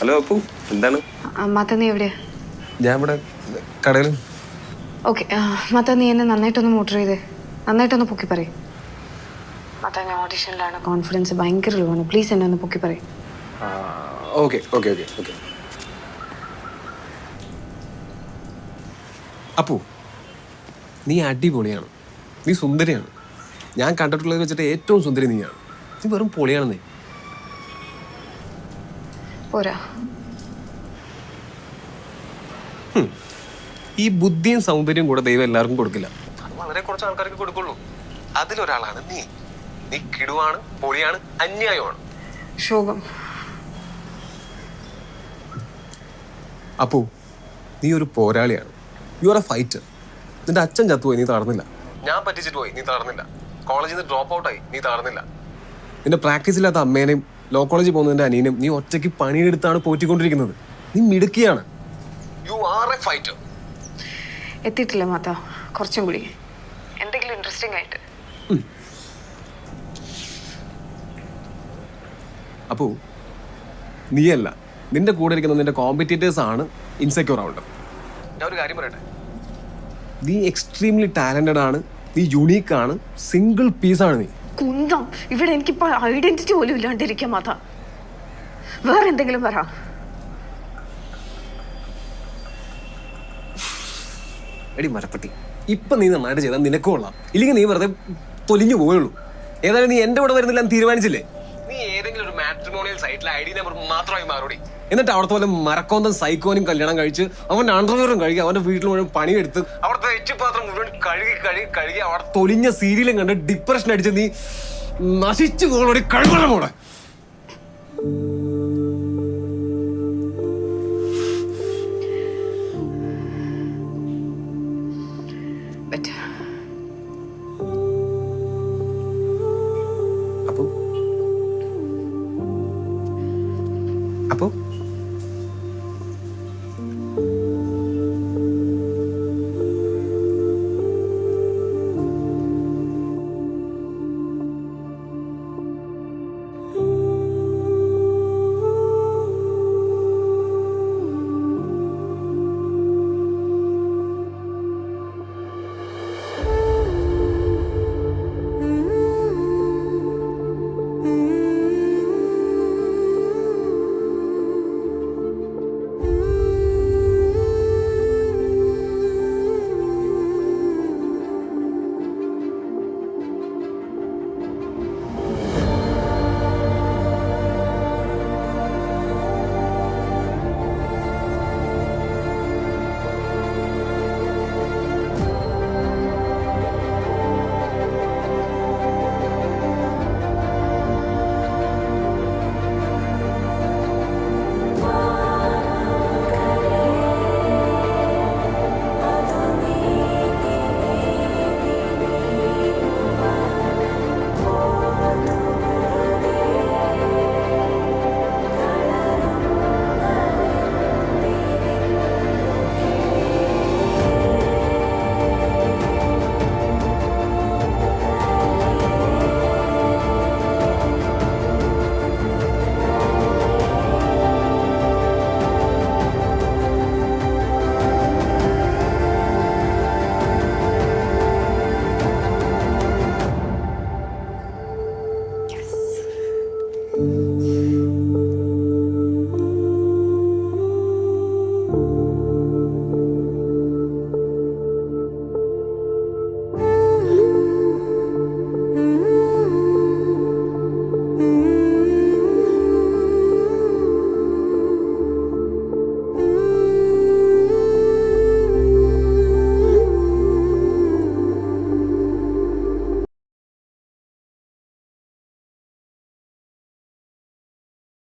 Hello Appu, എന്താണ്? മാത്ത നീ എവിടെയാ? ഞാൻ ഇവിടെ കടയിലും. ഓക്കെ മാത്ത നീ എന്നെ നന്നായിട്ടൊന്ന് മോട്ടർ ചെയ്തേ, നന്നായിട്ടൊന്ന് പൊക്കി പറയും. മാത്ത ഞാൻ ഓഡിഷനിലാണ്, കോൺഫിഡൻസ് ഭയങ്കര ലോ ആണ്, പ്ലീസ് എന്നെ ഒന്ന് പൊക്കി പറയും. Okay okay okay okay. Appu, നീ അടിപൊളിയാണ്, നീ സുന്ദരിയാണ്. ഞാൻ കണ്ടിട്ടുള്ളത് വെച്ചിട്ട് ഏറ്റവും സുന്ദരി നീയാണ്. നീ വെറും പൊളിയാണെന്നേ. പോരാ, ഈ ബുദ്ധിയും സൗന്ദര്യവും കൂടെ ദൈവം എല്ലാവർക്കും കൊടുക്കില്ല. അത് വളരെ കുറച്ച് ആൾക്കാർക്ക് കൊടുക്കുള്ളൂ. അതിലൊരാളാണ് നീ. നീ കിടുവാണ്, പൊളിയാണ്, അന്യായമാണ്. ശോകം. അപ്പു, നീ ഒരു പോരാളിയാണ്. You are a fighter. നിന്റെ അച്ഛൻ ചത്തുപോയി, നീ തളർന്നില്ല. ഞാൻ പറ്റിച്ചിട്ട് പോയി, നീ തളർന്നില്ല. കോളേജിൽ നിന്ന് ഡ്രോപ്പ് ഔട്ടായി, നീ തളർന്നില്ല. നിന്റെ പ്രാക്ടീസ് ഇല്ലാത്ത അമ്മേനെയും ലോ കോളേജിൽ പോകുന്നതിന്റെ അനിയനും നീ ഒറ്റയ്ക്ക് പണിയെടുത്താണ് പോറ്റിക്കൊണ്ടിരിക്കുന്നത്. നീ മിടുക്കിയാണ്. You are a fighter. എത്തിയിട്ടില്ല മാത്ത, കുറച്ചും കൂടി എന്തെങ്കിലും ഇൻട്രസ്റ്റിംഗ് ആയിട്ട്. അപ്പോ നീയല്ല, നിന്റെ കൂടെ ഇരിക്കുന്ന നിന്റെ കോമ്പറ്റീറ്റേഴ്സ് ആണ് ഇൻസെക്യൂർ ആവേണ്ടത്. ഞാൻ ഒരു കാര്യം പറയട്ടെ, നീ എക്സ്ട്രീംലി ടാലന്റഡ് ആണ്, നീ യുണീക്ക് ആണ്, സിംഗിൾ പീസാണ് നീ. കുന്തം, ഇവിടെ എനിക്കിപ്പോ ഐഡന്റിറ്റി പോലും ഇല്ലാണ്ടിരിക്കാം മാത്ത. വേറെ എന്തെങ്കിലും പറ. എടി മരപ്പട്ടി, ഇപ്പൊ നീ നന്നായിട്ട് ചെയ്താൽ നിനക്ക് കൊള്ളാം, ഇല്ലെങ്കിൽ നീ വെറുതെ തൊലിഞ്ഞു പോയുള്ളൂ. ഏതായാലും നീ എന്റെ കൂടെ വരുന്നില്ല എന്ന് തീരുമാനിച്ചില്ലേ? നീ ഏതെങ്കിലും ഒരു മാട്രിമോണിയൽ സൈറ്റിൽ ഐ ഡി നമ്പർ മാത്രമായി മാറൂടി. എന്നിട്ട് അവിടുത്തെ പോലെ മരക്കോന്തം സൈക്കോനും കല്യാണം കഴിച്ച് അവന്റെ അണ്ടർവെയറും കഴുകി അവന്റെ വീട്ടിൽ മുഴുവൻ പണിയെടുത്ത് അവിടുത്തെ എച്ചുപാത്രം മുഴുവൻ കഴുകി അവിടെ തൊലിഞ്ഞ സീരിയലും കണ്ട് ഡിപ്രഷൻ അടിച്ച് നീ നശിച്ചു പോകണോടി കഴിവുള്ള മോളെ. അപ്പോ